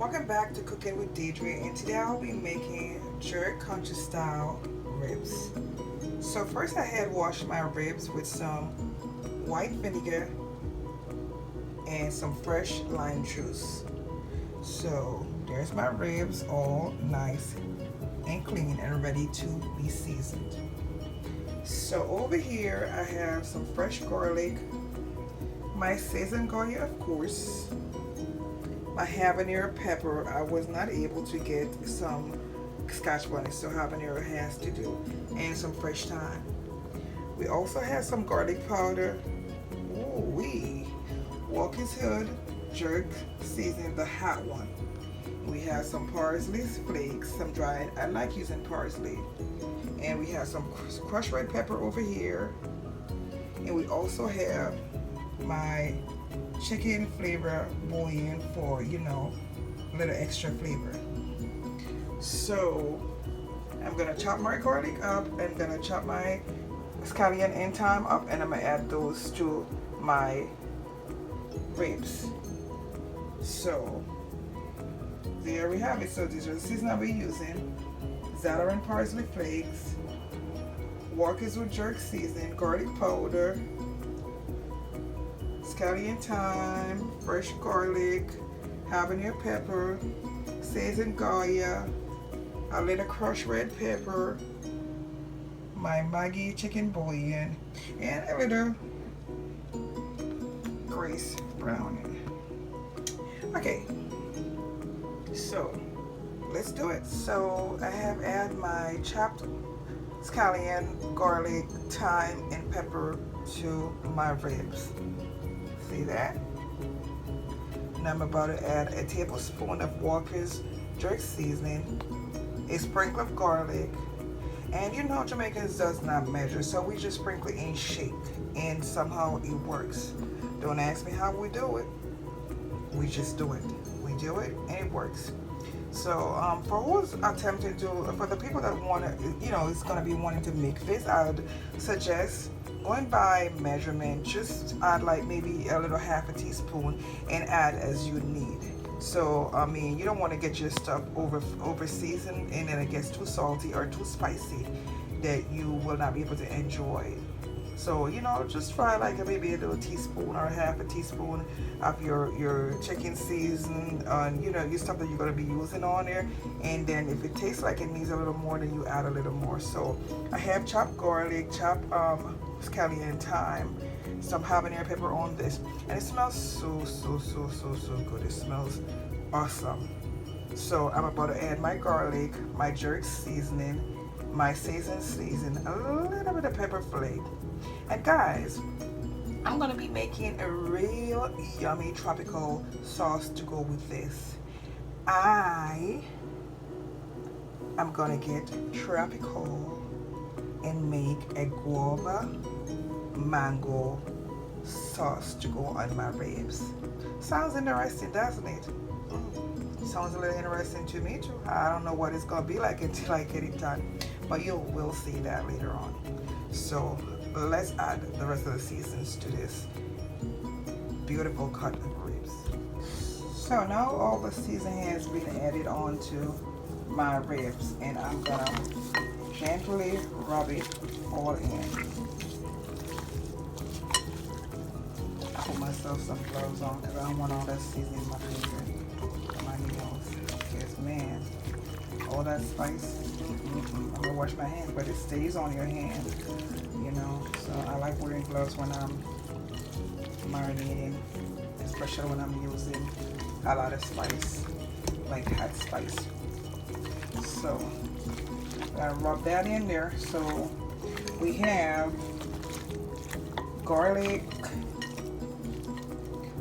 Welcome back to Cooking with Deidre, and today I'll be making jerk country style ribs. So first I had washed my ribs with some white vinegar and some fresh lime juice. So there's my ribs all nice and clean and ready to be seasoned. So over here I have some fresh garlic, my seasoned garlic of course, my habanero pepper. I was not able to get some scotch bonnet, so habanero has to do, and some fresh thyme. We also have some garlic powder. Ooh wee! Walker's Hood jerk seasoning, the hot one. We have some parsley flakes, some dried. I like using parsley. And we have some crushed red pepper over here. And we also have my chicken flavor bouillon for, a little extra flavor. So I'm gonna chop my garlic up and gonna chop my scallion and thyme up, and I'm gonna add those to my ribs. So there we have it. So these are the seasoning I'll be using: Zala and parsley flakes, Walker's with jerk seasoning, garlic powder, scallion thyme, fresh garlic, habanero pepper, seasoned Goya, a little crushed red pepper, my Maggi chicken bouillon, and a little Grace browning. Okay, so let's do it. So I have added my chopped scallion, garlic, thyme, and pepper to my ribs. See that? Now I'm about to add a tablespoon of Walker's jerk seasoning, a sprinkle of garlic, and Jamaicans does not measure, so we just sprinkle it and shake, and somehow it works. Don't ask me how we do it. We just do it. We do it and it works. So for who's attempting to, for the people that want to, it's going to be wanting to make this, I would suggest going by measurement. Just add like maybe a little half a teaspoon and add as you need. So I mean, you don't want to get your stuff over seasoned and then it gets too salty or too spicy that you will not be able to enjoy. So just try like maybe a little teaspoon or half a teaspoon of your chicken season on your stuff that you're going to be using on there, and then if it tastes like it needs a little more, then you add a little more. So I have chopped garlic, chopped scallion and thyme, some habanero pepper on this, and it smells so good. It smells awesome. So I'm about to add my garlic, my jerk seasoning, my seasoned a little bit of pepper flake. And guys, I'm gonna be making a real yummy tropical sauce to go with this. I am gonna get tropical and make a guava mango sauce to go on my ribs. Sounds interesting, doesn't it? Sounds a little interesting to me too. I don't know what it's gonna be like until I get it done, but you will see that later on. So let's add the rest of the seasons to this beautiful cut of ribs. So now all the seasoning has been added onto my ribs, and I'm gonna gently rub it all in. I put myself some gloves on because I don't want all that seasoning in my finger and my nails. Because man, all that spice, I'm gonna wash my hands, but it stays on your hand. So I like wearing gloves when I'm marinating, especially when I'm using a lot of spice, like hot spice. So I rub that in there. So we have garlic,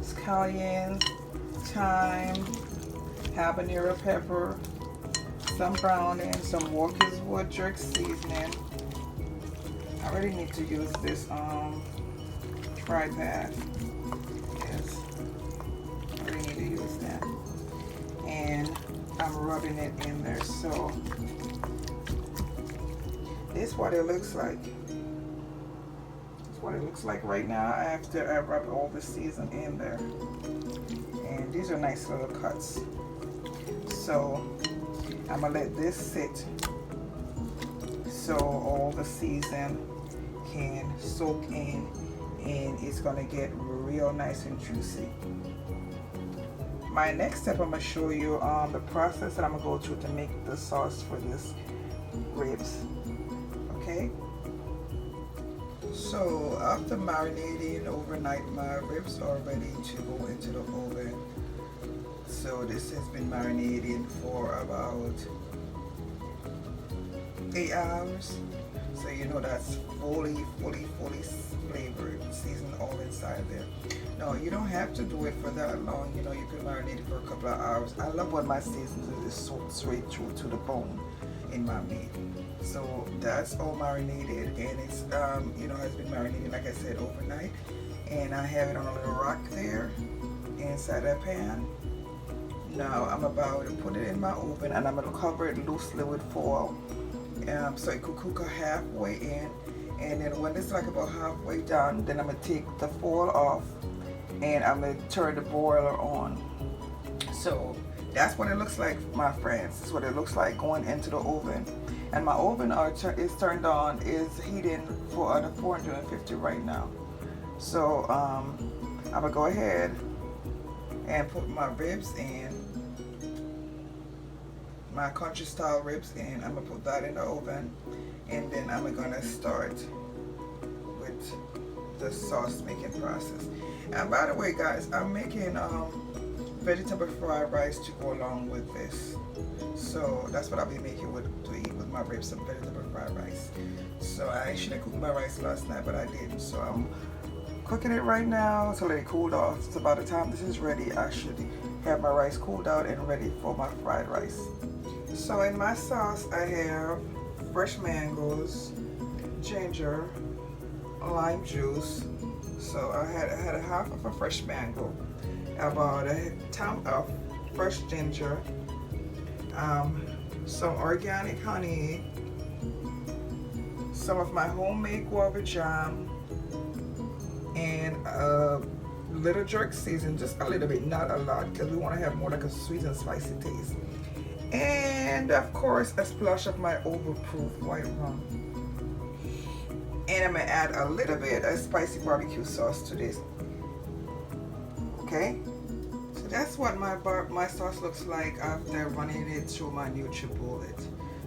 scallion, thyme, habanero pepper, some browning, some Walker's Wood jerk seasoning. I really need to use this tripod. Yes, I really need to use that. And I'm rubbing it in there. So this is what it looks like. This is what it looks like right now after I rub all the season in there. And these are nice little cuts. So I'm gonna let this sit so all the season can soak in, and it's gonna get real nice and juicy. My next step, I'm gonna show you the process that I'm gonna go through to make the sauce for this ribs. Okay, so after marinating overnight, my ribs are ready to go into the oven. So this has been marinating for about 8 hours. So you know that's fully flavored, seasoned all inside there. No, you don't have to do it for that long. You know, you can marinate it for a couple of hours. I love when my seasoning is soaked straight through to the bone in my meat. So that's all marinated, and it's you know, has been marinating, like I said, overnight. And I have it on a little rock there inside a pan. Now I'm about to put it in my oven, and I'm going to cover it loosely with foil, so it could cook halfway in. And then when it's like about halfway done, then I'm going to take the foil off, and I'm going to turn the broiler on. So that's what it looks like, my friends. This is what it looks like going into the oven. And my oven is turned on, is heating for under 450 right now. So I'm going to go ahead and put my ribs in, my country style ribs in. I'm gonna put that in the oven, and then I'm gonna start with the sauce making process. And by the way, guys, I'm making vegetable fried rice to go along with this. So that's what I'll be making to eat with my ribs, some vegetable fried rice. So I actually cooked my rice last night, but I didn't. So I'm cooking it right now to let it cool off. So by the time this is ready, I should have my rice cooled out and ready for my fried rice. So in my sauce, I have fresh mangoes, ginger, lime juice. So I had a half of a fresh mango, about a ton of fresh ginger, some organic honey, some of my homemade guava jam, and a little jerk season, just a little bit, not a lot, because we want to have more like a sweet and spicy taste. And of course, a splash of my overproof white rum. And I'm gonna add a little bit of spicy barbecue sauce to this. Okay, so that's what my sauce looks like after running it through my NutriBullet.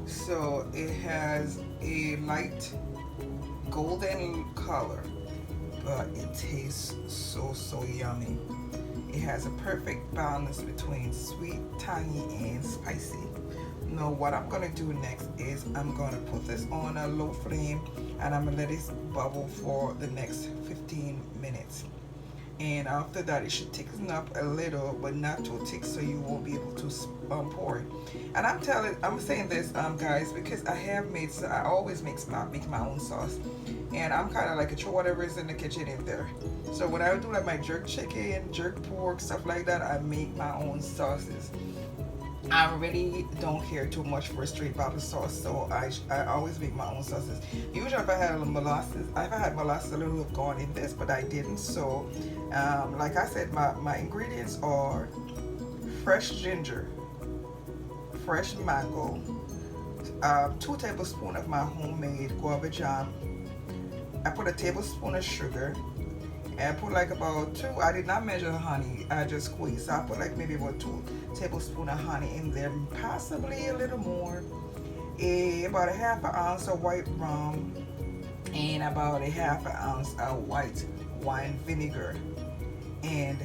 So it has a light golden color, but it tastes so yummy. It has a perfect balance between sweet, tangy, and spicy. Now what I'm gonna do next is I'm gonna put this on a low flame, and I'm gonna let it bubble for the next 15 minutes. And after that, it should thicken up a little, but not too thick, so you won't be able to pour it. And I'm saying this, guys, because I always make my own sauce, and I'm kind of like a throw whatever is in the kitchen in there. So when I do like my jerk chicken, jerk pork, stuff like that, I make my own sauces. I really don't care too much for a straight bottle sauce, so I always make my own sauces. Usually if I had molasses, a little have gone in this, but I didn't. So like I said, my ingredients are fresh ginger, fresh mango, 2 tablespoons of my homemade guava jam. I put a tablespoon of sugar, and I put like about 2, I did not measure the honey, I just squeezed. So I put like maybe about 2 tablespoons of honey in there, possibly a little more. About a half an ounce of white rum, and about a half an ounce of white wine vinegar. And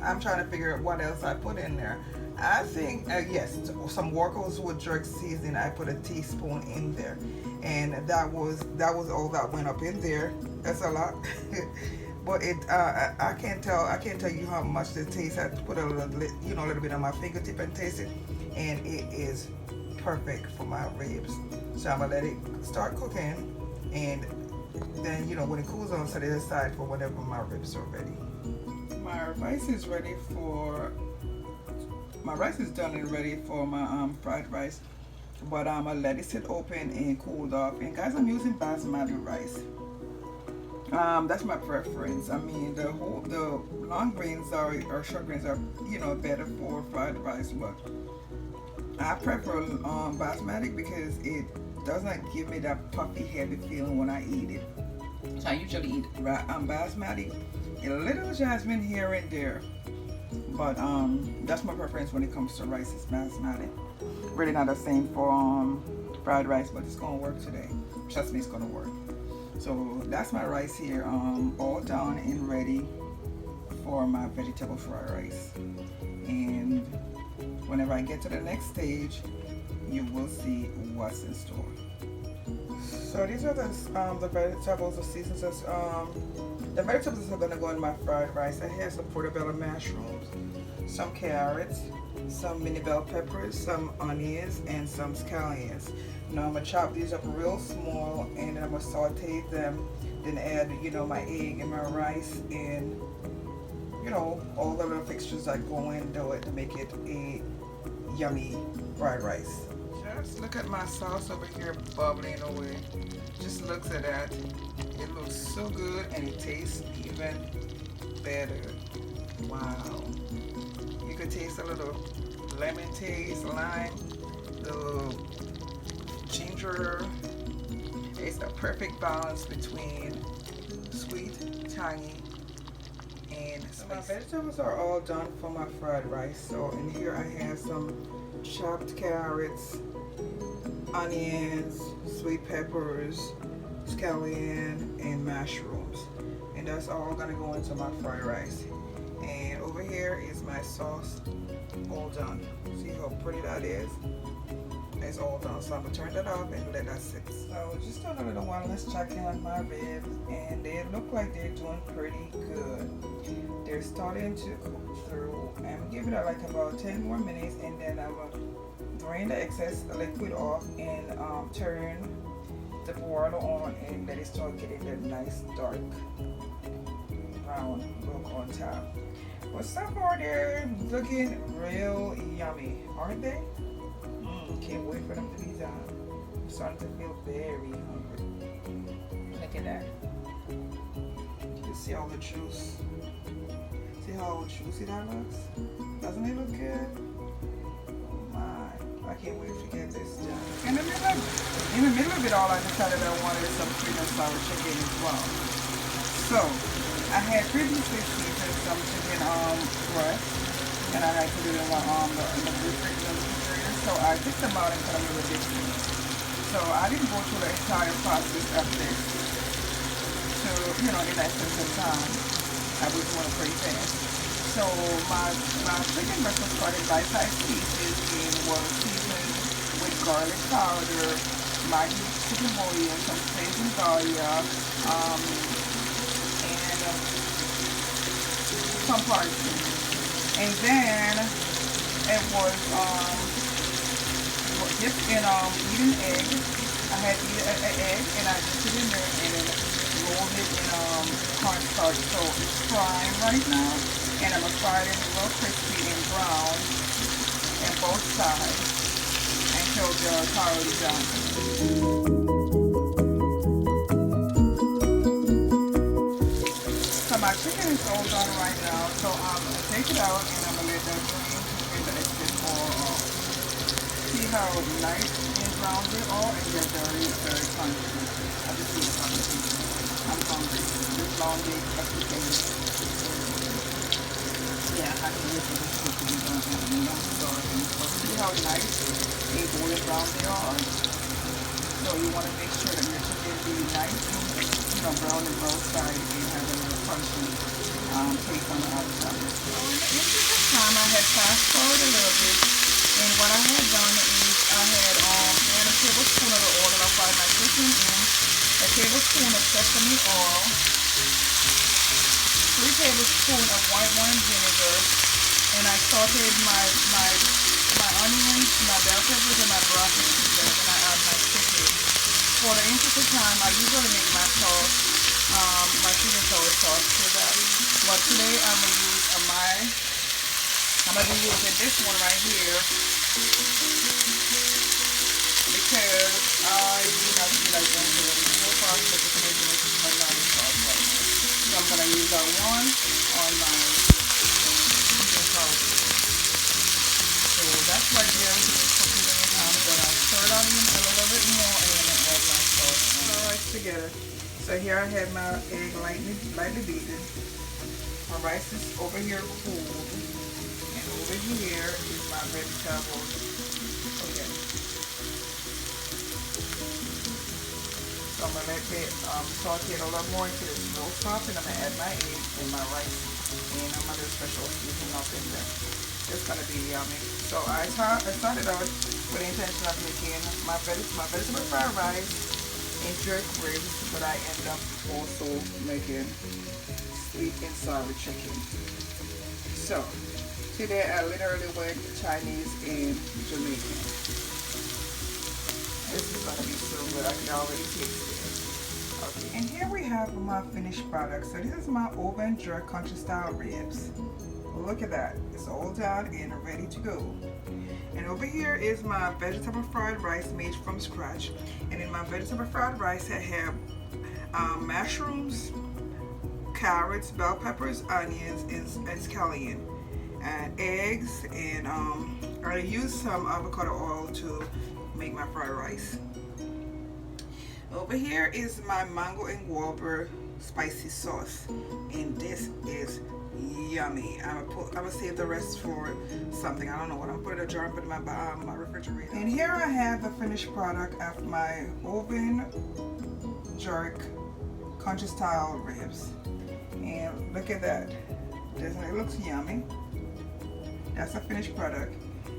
I'm trying to figure out what else I put in there. I think, yes, some Workers jerk seasoning. I put a teaspoon in there, and that was all that went up in there. That's a lot, but I can't tell you how much it tastes. I put a little bit on my fingertip and taste it, and it is perfect for my ribs. So I'm gonna let it start cooking, and then when it cools on, set it aside for whenever my ribs are ready. My rice is ready for. My rice is done and ready for my fried rice, but I'm gonna let it sit open and cool off. And guys, I'm using basmati rice. That's my preference. I mean, the long grains or short grains are, better for fried rice, but I prefer basmati because it does not give me that puffy, heavy feeling when I eat it. So I usually eat basmati, a little jasmine here and there, but that's my preference when it comes to rice. Is basmati. Really not the same for fried rice, but it's gonna work today. Trust me, it's gonna work. So that's my rice here, all done and ready for my vegetable fried rice. And whenever I get to the next stage, you will see what's in store. So these are the vegetables, the seasons. The vegetables that are gonna go in my fried rice. I have some portobello mushrooms, some carrots, some mini bell peppers, some onions, and some scallions. Now I'm gonna chop these up real small, and then I'm gonna saute them. Then add, my egg and my rice, and all the little fixtures that go into it to make it a yummy fried rice. Just look at my sauce over here bubbling away. Just looks at that. It looks so good, and it tastes even better. Wow. You could taste a little lemon taste, lime, the ginger. It's the perfect balance between sweet, tangy, and spicy. My vegetables are all done for my fried rice. So in here I have some chopped carrots, onions, sweet peppers, scallion, and mushrooms. And that's all gonna go into my fried rice. And over here is my sauce, all done. See how pretty that is? It's all done. So I'm gonna turn that off and let that sit. So just a little while, let's check in on my ribs, and they look like they're doing pretty good. They're starting to cook through. I'm gonna give it like about 10 more minutes, and then I'm gonna drain the excess liquid off and turn the broiler on and let it start getting that nice dark brown look on top. But so far they're looking real yummy, aren't they? Can't wait for them to be done. I'm starting to feel very hungry. Look at that. You can see all the juice. See how juicy that looks? Doesn't it look good? Oh my. I can't wait to get this done. In the middle of it all, I decided I wanted some sweet and sour chicken as well. So I had previously seasoned some chicken breast, and I had put it in the refrigerator. So I took them out and put them in the dishwasher. So I didn't go through the entire process of this. So, in essence of time, I was going to pretty fast. So my chicken breast was cut in bite-sized pieces and was seasoned with garlic powder, Maggi chicken bouillon, some Cajun garlic, and some parsley. And then it was dipped in eaten egg. I had eaten an egg, and I dipped it in there and then rolled it in cornstarch. So it's frying right now, and I'm gonna fry it real crispy and brown on both sides until they're thoroughly done. So my chicken is all done right now, so I'm gonna take it out and I'm gonna let that drain to get the excess oil off. See how nice and brown they are, and they're very, very crunchy. I just see the crunchy. I'm hungry. This long day of chicken. Yeah, I can wait for this to be done, and I'm starving. So see how nice and golden brown they are. So you want to make sure that your chicken be nice and brown and both sides and have a little crunchy taste on the outside. So in the interest of time, I had fast forward a little bit. And what I had done is I had add a tablespoon of the oil that I fried my chicken in, a tablespoon of sesame oil, 3 tablespoons of white wine vinegar, and I sauteed my onions, my bell peppers, and my broccoli together, and I add my chicken. For the interest of time, I usually make my sauce, my sweet and sour sauce to that. But today I'm going to use I'm going to be using this one right here because I do not feel like anything. So far, I'm just making it a sauce. I'm gonna use that one on my chicken salad. So that's what the everything is cooking in. I'm gonna stir it on in a little bit more and then add my sauce. All right, together. So here I have my egg lightly beaten. My rice is over here cooled, and over here is my vegetables. Okay. So I'm gonna let it saute it a little more until it's real soft, and I'm gonna add my egg and my rice, and I'm gonna do special seasoning up in there. It's gonna be yummy. So I started out with the intention of making my vegetable fried rice and jerk ribs, but I end up also making sweet and sour chicken. So today I literally went Chinese and Jamaican. This is gonna be so good. I can already taste it. Okay. And here we have my finished product. So this is my oven jerk country style ribs. Look at that. It's all done and ready to go. And over here is my vegetable fried rice made from scratch. And in my vegetable fried rice I have mushrooms, carrots, bell peppers, onions, and scallion, and eggs, and I use some avocado oil to make my fried rice. Over here is my mango and guava spicy sauce, and this is yummy. I'm gonna save the rest for something. I don't know what I'm gonna put in a jar and put in my refrigerator. And here I have the finished product of my oven jerk country style ribs. And look at that. Doesn't it looks yummy? That's a finished product.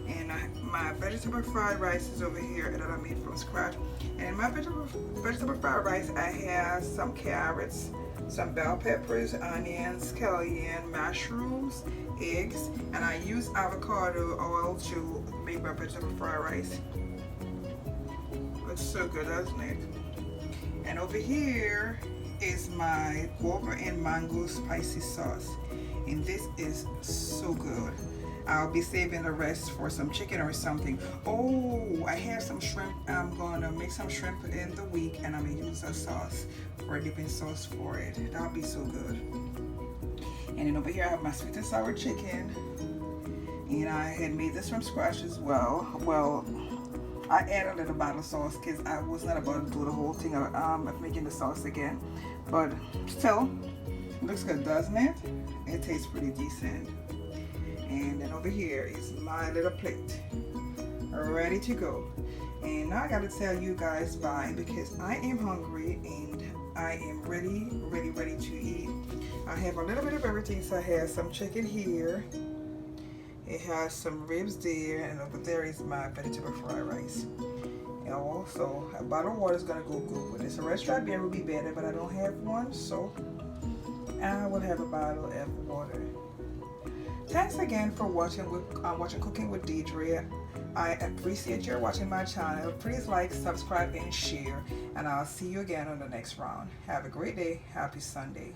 And my vegetable fried rice is over here that I made from scratch. And in my vegetable fried rice, I have some carrots, some bell peppers, onions, scallion, mushrooms, eggs, and I use avocado oil to make my vegetable fried rice. Looks so good, doesn't it? And over here is my guava and mango spicy sauce, and this is so good. I'll be saving the rest for some chicken or something. Oh, I have some shrimp. I'm gonna make some shrimp in the week, and I'm gonna use a sauce for a dipping sauce for it. That'll be so good. And then over here I have my sweet and sour chicken, and I had made this from scratch as well. Well, I added a little bottle sauce because I was not about to do the whole thing of making the sauce again, but still, it looks good, doesn't it? It tastes pretty decent. And then over here is my little plate, ready to go. And now I gotta tell you guys bye because I am hungry and I am ready to eat. I have a little bit of everything. So I have some chicken here. It has some ribs there, and over there is my vegetable fried rice. And also, a bottle of water is gonna go good with this. A red strawberry would be better, but I don't have one, so I will have a bottle of water. Thanks again for watching Cooking with Deidre. I appreciate your watching my channel. Please like, subscribe, and share. And I'll see you again on the next round. Have a great day. Happy Sunday.